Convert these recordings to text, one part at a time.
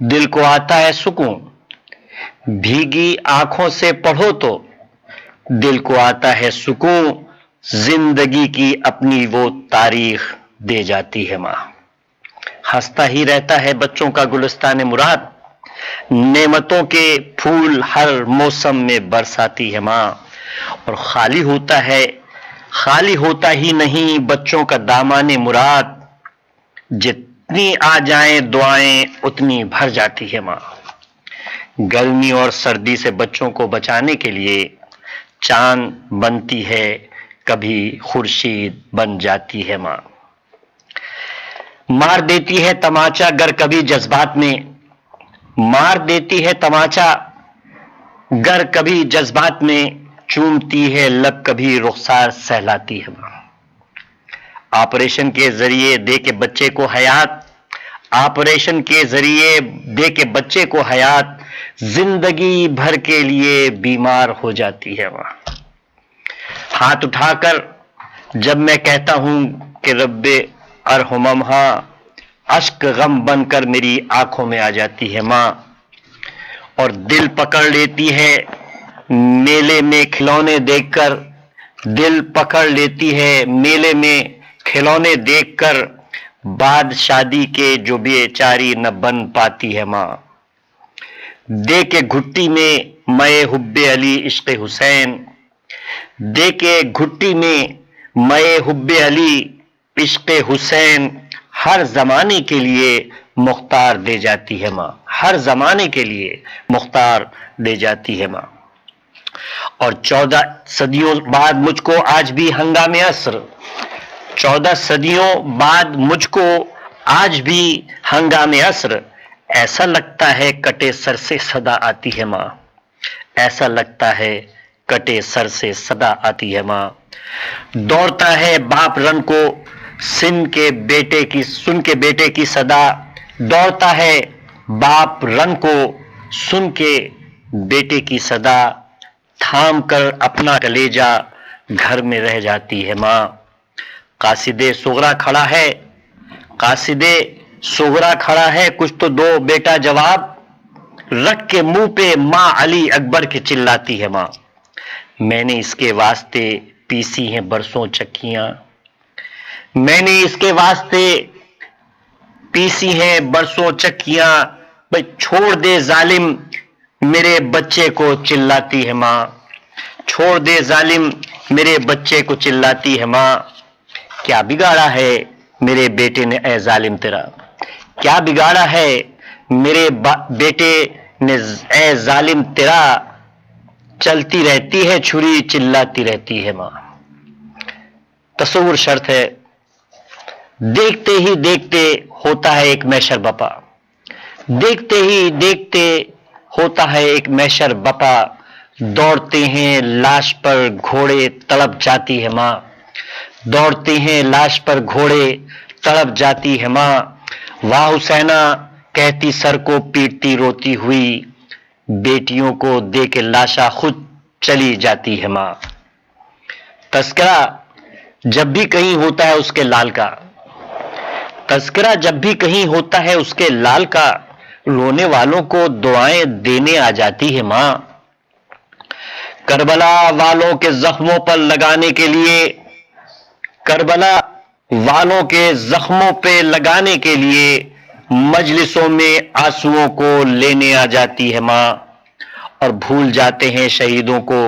دل کو آتا ہے سکون، بھیگی آنکھوں سے پڑھو تو دل کو آتا ہے سکون، زندگی کی اپنی وہ تاریخ دے جاتی ہے ماں۔ ہنستا ہی رہتا ہے بچوں کا گلستان مراد، نعمتوں کے پھول ہر موسم میں برساتی ہے ماں، اور خالی ہوتا ہی نہیں بچوں کا دامان مراد، جتنی آ جائیں دعائیں اتنی بھر جاتی ہے ماں۔ گرمی اور سردی سے بچوں کو بچانے کے لیے چاند بنتی ہے، کبھی خورشید بن جاتی ہے ماں۔ مار دیتی ہے تماچا گر کبھی جذبات میں، مار دیتی ہے تماچا گر کبھی جذبات میں، چومتی ہے لب کبھی رخسار سہلاتی ہے ماں۔ آپریشن کے ذریعے دے کے بچے کو حیات، آپریشن کے ذریعے دے کے بچے کو حیات، زندگی بھر کے لیے بیمار ہو جاتی ہے ماں۔ ہاتھ اٹھا کر جب میں کہتا ہوں کہ رب ارحمھا، اشک غم بن کر میری آنکھوں میں آ جاتی ہے ماں، اور دل پکڑ لیتی ہے میلے میں کھلونے دیکھ کر، دل پکڑ لیتی ہے میلے میں کھلونے دیکھ کر، بعد شادی کے جو بیچاری نہ بن پاتی ہے ماں۔ دے کے گھٹی میں مئے حب علی عشق حسین، دے کے گھٹی میں مئے حب علی عشق حسین، ہر زمانے کے لیے مختار دے جاتی ہے ماں، ہر زمانے کے لیے مختار دے جاتی ہے ماں۔ اور 14 صدیوں بعد مجھ کو آج بھی ہنگام عصر، 14 صدیوں بعد مجھ کو آج بھی ہنگام عصر، ایسا لگتا ہے کٹے سر سے صدا آتی ہے ماں، ایسا لگتا ہے کٹے سر سے صدا آتی ہے ماں۔ دوڑتا ہے باپ رن کو سن کے بیٹے کی صدا، دوڑتا ہے باپ رن کو سن کے بیٹے کی صدا، تھام کر اپنا کلیجہ گھر میں رہ جاتی ہے ماں۔ قاصد صغرا کھڑا ہے، قاصد صغرا کھڑا ہے، کچھ تو دو بیٹا جواب، رکھ کے منہ پہ ماں علی اکبر کی چلاتی ہے ماں۔ میں نے اس کے واسطے پیسی ہیں برسوں چکیاں، میں نے اس کے واسطے پیسی ہیں برسوں چکیاں، بھئی چھوڑ دے ظالم میرے بچے کو چلاتی ہے ماں، چھوڑ دے ظالم میرے بچے کو چلاتی ہے ماں۔ کیا بگاڑا ہے میرے بیٹے نے اے ظالم تیرا، کیا بگاڑا ہے میرے بیٹے نے اے ظالم تیرا، چلتی رہتی ہے چھری چلاتی رہتی ہے ماں۔ تصور شرط ہے، دیکھتے ہی دیکھتے ہوتا ہے ایک محشر بپا، دیکھتے ہی دیکھتے ہوتا ہے ایک محشر بپا، دوڑتے ہیں لاش پر گھوڑے تڑپ جاتی ہے ماں، دوڑتے ہیں لاش پر گھوڑے تڑپ جاتی ہے ماں۔ واہ حسینہ کہتی سر کو پیٹتی روتی ہوئی، بیٹیوں کو دے کے لاشا خود چلی جاتی ہے ماں۔ تذکرہ جب بھی کہیں ہوتا ہے اس کے لال کا، تذکرہ جب بھی کہیں ہوتا ہے اس کے لال کا، رونے والوں کو دعائیں دینے آ جاتی ہے ماں۔ کربلا والوں کے زخموں پر لگانے کے لیے، کربلا والوں کے زخموں پہ لگانے کے لیے مجلسوں میں آنسوؤں کو لینے آ جاتی ہے ماں، اور بھول جاتے ہیں شہیدوں کو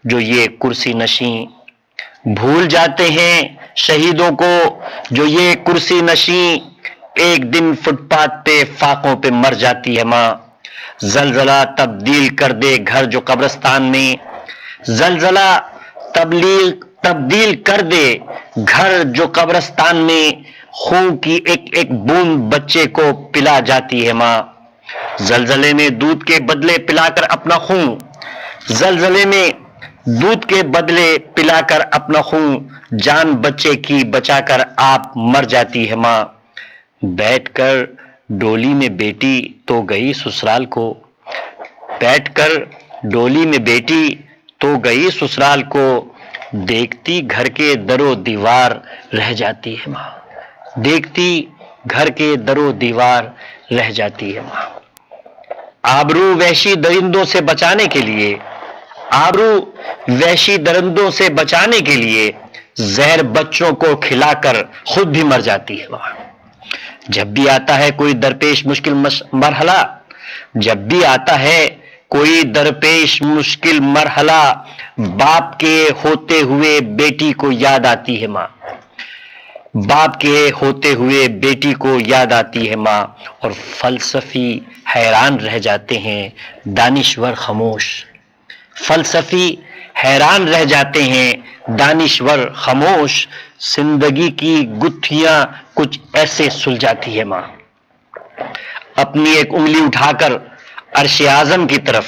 جو یہ کرسی نشین، بھول جاتے ہیں شہیدوں کو جو یہ کرسی نشین، ایک دن فٹ پاتھ پہ فاقوں پہ مر جاتی ہے ماں۔ زلزلہ تبدیل کر دے گھر جو قبرستان میں، زلزلہ تبدیل کر دے گھر جو قبرستان میں، خون کی ایک ایک بوند بچے کو پلا جاتی ہے ماں۔ زلزلے میں دودھ کے بدلے پلا کر اپنا خون، زلزلے میں دودھ کے بدلے پلا کر اپنا خون، جان بچے کی بچا کر آپ مر جاتی ہے ماں۔ بیٹھ کر ڈولی میں بیٹی تو گئی سسرال کو، بیٹھ کر ڈولی میں بیٹی تو گئی سسرال کو، دیکھتی گھر کے در و دیوار رہ جاتی ہے ماں، دیکھتی گھر کے در و دیوار رہ جاتی ہے ماں۔ آبرو وحشی درندوں سے بچانے کے لیے، آبرو وحشی درندوں سے بچانے کے لیے زہر بچوں کو کھلا کر خود بھی مر جاتی ہے وہاں۔ جب بھی آتا ہے کوئی درپیش مشکل مرحلہ، جب بھی آتا ہے کوئی درپیش مشکل مرحلہ، باپ کے ہوتے ہوئے بیٹی کو یاد آتی ہے ماں، باپ کے ہوتے ہوئے بیٹی کو یاد آتی ہے ماں، اور فلسفی حیران رہ جاتے ہیں، دانشور خاموش، فلسفی حیران رہ جاتے ہیں، دانشور خاموش، زندگی کی گتھیاں کچھ ایسے سلجھاتی ہے ماں۔ اپنی ایک انگلی اٹھا کر عرش اعظم کی طرف،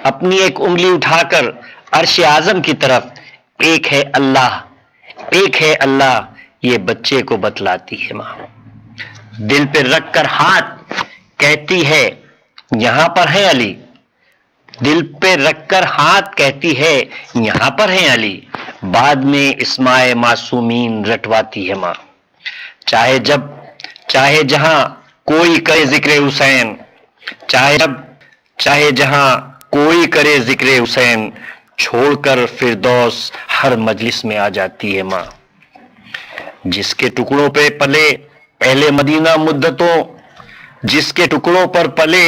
اپنی ایک انگلی اٹھا کر عرش اعظم کی طرف، ایک ہے اللہ، ایک ہے اللہ، یہ بچے کو بتلاتی ہے ماں۔ دل پہ رکھ کر ہاتھ کہتی ہے یہاں پر ہے علی، دل پہ رکھ کر ہاتھ کہتی ہے یہاں پر ہے علی، بعد میں اسماء معصومین رٹواتی ہے ماں۔ چاہے جہاں کوئی کرے ذکر حسین، چاہے جہاں کوئی کرے ذکر حسین، چھوڑ کر فردوس ہر مجلس میں آ جاتی ہے ماں۔ جس کے ٹکڑوں پہ پلے اہل مدینہ مدتوں، جس کے ٹکڑوں پر پلے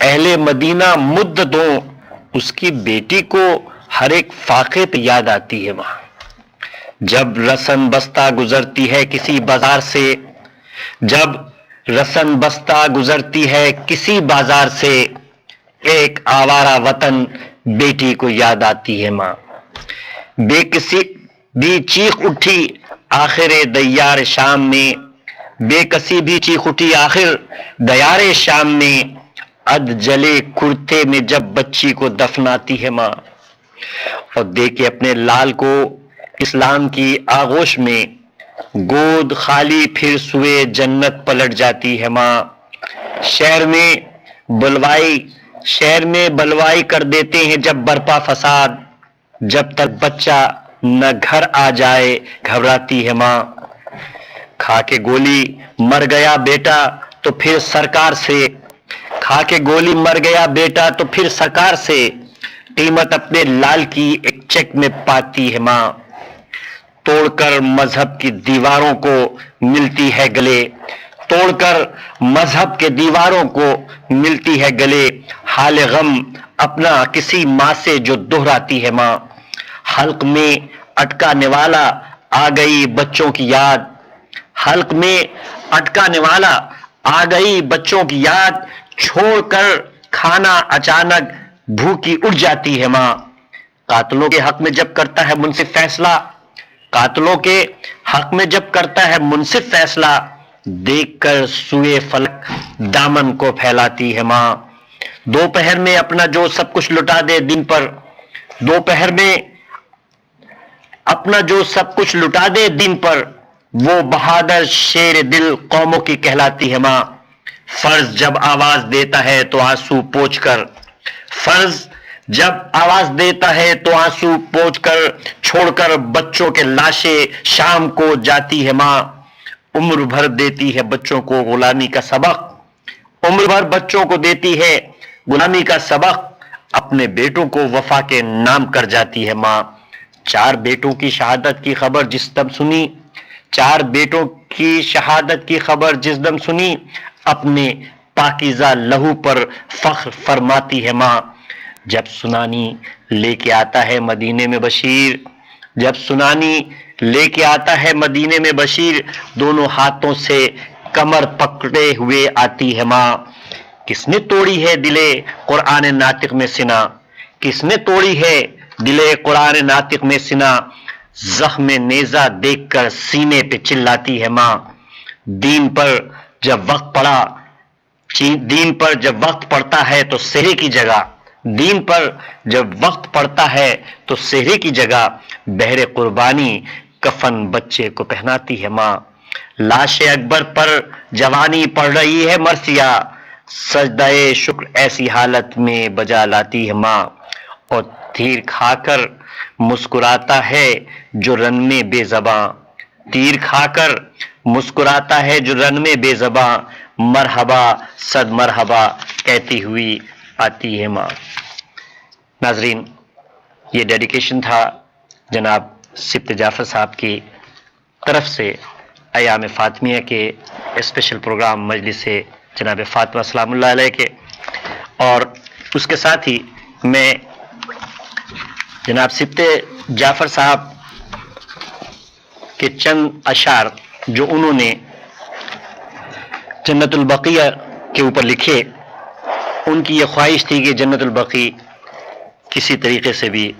اہل مدینہ مدتوں، اس کی بیٹی کو ہر ایک فاقے پہ یاد آتی ہے ماں۔ جب رسن بستہ گزرتی ہے کسی بازار سے، جب رسن بستہ گزرتی ہے کسی بازار سے، ایک آوارہ وطن بیٹی کو یاد آتی ہے ماں۔ بے کسی بھی چیخ اٹھی آخر دیار شام میں، بے کسی بھی چیخ اٹھی آخر دیار شام میں، اد جلے کرتے میں جب بچی کو دفناتی ہے ماں، اور دے کے اپنے لال کو اسلام کی آغوش میں گود خالی پھر سوئے جنت پلٹ جاتی ہے ماں۔ شہر میں بلوائی کر دیتے ہیں جب برپا فساد، جب تک بچہ نہ گھر آ جائے گھبراتی ہے ماں۔ کھا کے گولی مر گیا بیٹا تو پھر سرکار سے، کھا کے گولی مر گیا بیٹا تو پھر سرکار سے، قیمت اپنے لال کی ایک چیک میں پاتی ہے ماں۔ توڑ کر مذہب کی دیواروں کو ملتی ہے گلے، توڑ کر مذہب کے دیواروں کو ملتی ہے گلے، حال غم اپنا کسی ماں سے جو دہراتی ہے ماں۔ حلق میں اٹکانے والا آ گئی بچوں کی یاد، حلق میں اٹکانے والا آ گئی بچوں کی یاد، چھوڑ کر کھانا اچانک بھوکی اٹھ جاتی ہے ماں۔ قاتلوں کے حق میں جب کرتا ہے منصف فیصلہ، قاتلوں کے حق میں جب کرتا ہے منصف فیصلہ، دیکھ کر سوئے فلک دامن کو پھیلاتی ہے ماں۔ دوپہر میں اپنا جو سب کچھ لٹا دے دن پر، دوپہر میں اپنا جو سب کچھ لٹا دے دن پر، وہ بہادر شیر دل قوموں کی کہلاتی ہے ماں۔ فرض جب آواز دیتا ہے تو آنسو پوچھ کر، فرض جب آواز دیتا ہے تو آنسو پوچھ کر، چھوڑ کر بچوں کے لاشیں شام کو جاتی ہے ماں۔ عمر بھر دیتی ہے بچوں کو غلامی کا سبق، عمر بھر بچوں کو دیتی ہے غلامی کا سبق، اپنے بیٹوں کو وفا کے نام کر جاتی ہے ماں۔ چار بیٹوں کی شہادت کی خبر جس دم سنی، چار بیٹوں کی شہادت کی خبر جس دم سنی، اپنے پاکیزہ لہو پر فخر فرماتی ہے ماں۔ جب سنانی لے کے آتا ہے مدینے میں بشیر، جب سنانی لے کے آتا ہے مدینے میں بشیر، دونوں ہاتھوں سے کمر پکڑے ہوئے آتی ہے ماں۔ کس نے توڑی ہے دلے قرآن ناطق میں سنا، کس نے توڑی ہے دلے قرآن ناطق میں سنا، زخم نیزہ دیکھ کر سینے پہ چلاتی ہے ماں۔ دین پر جب وقت پڑا، دین پر جب وقت پڑتا ہے تو سہرے کی جگہ، دین پر جب وقت پڑتا ہے تو سہرے کی جگہ بہر قربانی کفن بچے کو پہناتی ہے ماں۔ لاش اکبر پر جوانی پڑ رہی ہے مرثیہ، سجدہ شکر ایسی حالت میں بجا لاتی ہے ماں، اور تیر کھا کر مسکراتا ہے جو رن میں بے زباں، تیر کھا کر مسکراتا ہے جو رن میں بے زباں، مرحبا صد مرحبا کہتی ہوئی آتی ہے ماں. ناظرین، یہ ڈیڈیکیشن تھا جناب سبط جعفر صاحب کی طرف سے ایام فاطمیہ کے اسپیشل پروگرام مجلس جناب فاطمہ سلام اللہ علیہ کے، اور اس کے ساتھ ہی میں جناب سبط جعفر صاحب کے چند اشعار جو انہوں نے جنت البقیہ کے اوپر لکھے، ان کی یہ خواہش تھی کہ جنت البقیع کسی طریقے سے بھی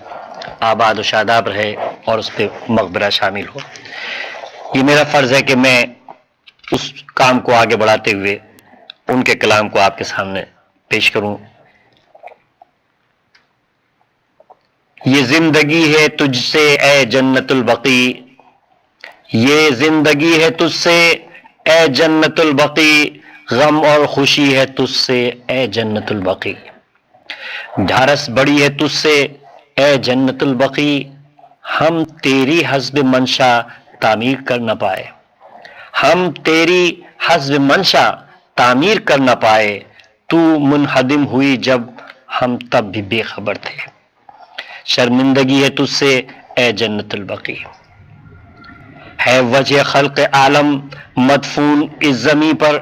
آباد و شاداب رہے اور اس پہ مغفرہ شامل ہو. یہ میرا فرض ہے کہ میں اس کام کو آگے بڑھاتے ہوئے ان کے کلام کو آپ کے سامنے پیش کروں. یہ زندگی ہے تجھ سے اے جنت البقیع، یہ زندگی ہے تجھ سے اے جنت البقیع، غم اور خوشی ہے تجھ سے اے جنت البقیع، ڈھارس بڑی ہے تجھ سے اے جنت البقیع، ہم تیری حسب منشا تعمیر کر نہ پائے، ہم تیری حسب منشا تعمیر کر نہ پائے، تو منہدم ہوئی جب ہم تب بھی بے خبر تھے، شرمندگی ہے تجھ سے اے جنت البقیع، ہے وجہ خلق عالم مدفون اس زمیں پر،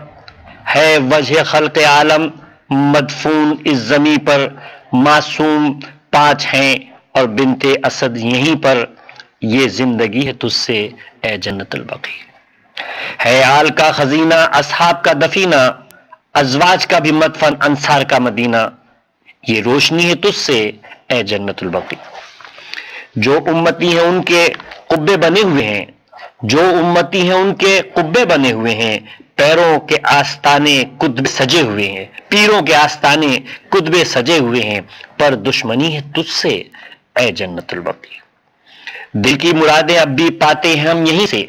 ہے وجہ خلق عالم مدفون اس زمیں پر، معصوم 5 ہیں اور بنت اسد یہیں پر، یہ زندگی ہے تجھ سے اے جنت البقیع، ہے آل کا خزینہ اصحاب کا دفینہ، ازواج کا بھی مدفن انصار کا مدینہ، یہ روشنی ہے تجھ سے اے جنت البقیع، جو امتی ہیں ان کے قبے بنے ہوئے ہیں، جو امتی ہیں ان کے قبے بنے ہوئے ہیں، پیروں کے آستانے کتب سجے ہوئے ہیں، پیروں کے آستانے کتب سجے ہوئے ہیں، پر دشمنی ہے تجھ سے اے جنت البقیع، دل کی مرادیں اب بھی پاتے ہیں ہم یہیں سے،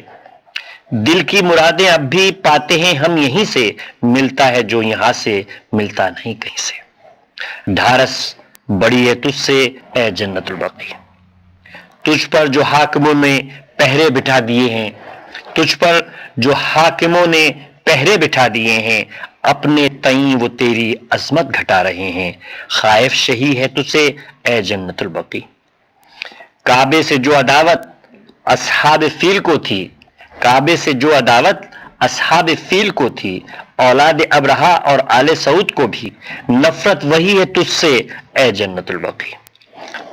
دل کی مرادیں اب بھی پاتے ہیں ہم یہیں سے، ملتا ہے جو یہاں سے ملتا نہیں کہیں سے، ڈھارس بڑی ہے تجھ سے اے جنت البقیع، تجھ پر جو حاکموں نے پہرے بٹھا دیے ہیں، تجھ پر جو حاکموں نے پہرے بٹھا دیے ہیں، اپنے تئیں وہ تیری عظمت گھٹا رہے ہیں، خائف شہی ہے تجھ سے اے جنت البقیع، کعبے سے جو عداوت اصحاب فیل کو تھی، کعبے سے جو عداوت اصحاب فیل کو تھی، اولاد ابرہا اور آل سعود کو بھی نفرت وہی ہے تجھ سے اے جنت البقیع،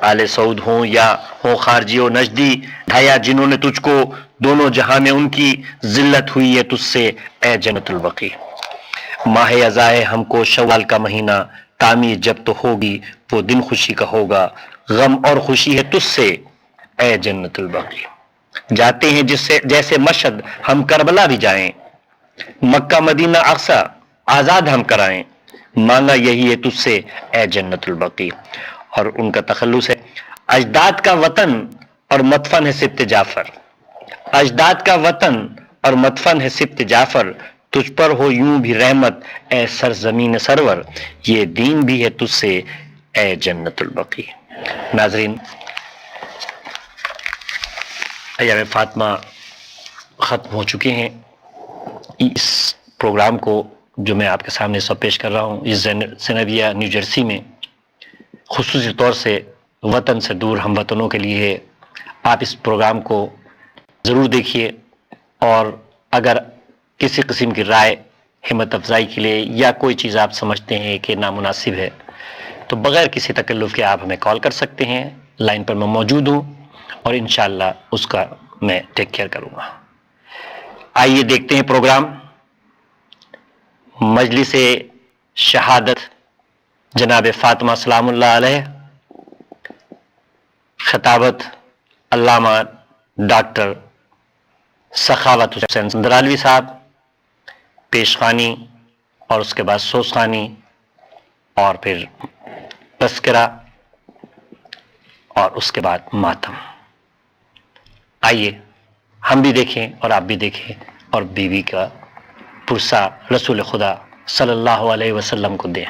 آل سعود ہوں یا ہوں خارجی و نجدی، ڈھایا جنہوں نے تجھ کو، دونوں جہاں میں ان کی ذلت ہوئی ہے تجھ سے اے جنت البقیع، ماہ ازاں ہے ہم کو شوال کا مہینہ، تعمیر جب تو ہوگی وہ دن خوشی کا ہوگا، غم اور خوشی ہے تجھ سے اے جنت البقیع، جاتے ہیں جس سے جیسے مشہد ہم کربلا بھی جائیں، مکہ مدینہ اقصی آزاد ہم کرائیں، مانگا یہی ہے تجھ سے اے جنت البقیع. اور ان کا تخلص ہے، اجداد کا وطن اور مدفن ہے سبط جعفر، اجداد کا وطن اور مدفن ہے سبط جعفر، تجھ پر ہو یوں بھی رحمت اے سرزمین سرور، یہ دین بھی ہے تجھ سے اے جنت البقیع. ناظرین، ایام فاطمہ ختم ہو چکے ہیں. اس پروگرام کو جو میں آپ کے سامنے سب پیش کر رہا ہوں، اس زینبیہ نیو جرسی میں خصوصی طور سے وطن سے دور ہم وطنوں کے لیے ہے. آپ اس پروگرام کو ضرور دیکھیے، اور اگر کسی قسم کی رائے ہمت افزائی کے لیے یا کوئی چیز آپ سمجھتے ہیں کہ نامناسب ہے تو بغیر کسی تکلف کے آپ ہمیں کال کر سکتے ہیں. لائن پر میں موجود ہوں اور انشاءاللہ اس کا میں ٹیک کیئر کروں گا. آئیے دیکھتے ہیں پروگرام مجلس شہادت جناب فاطمہ سلام اللہ علیہ، خطابت علامہ ڈاکٹر سخاوت حسین سندرالوی صاحب، پیشخوانی اور اس کے بعد سوسخوانی اور پھر تذکرہ اور اس کے بعد ماتم. آئیے ہم بھی دیکھیں اور آپ بھی دیکھیں اور بیوی کا پرسہ رسول خدا صلی اللہ علیہ وسلم کو دیں.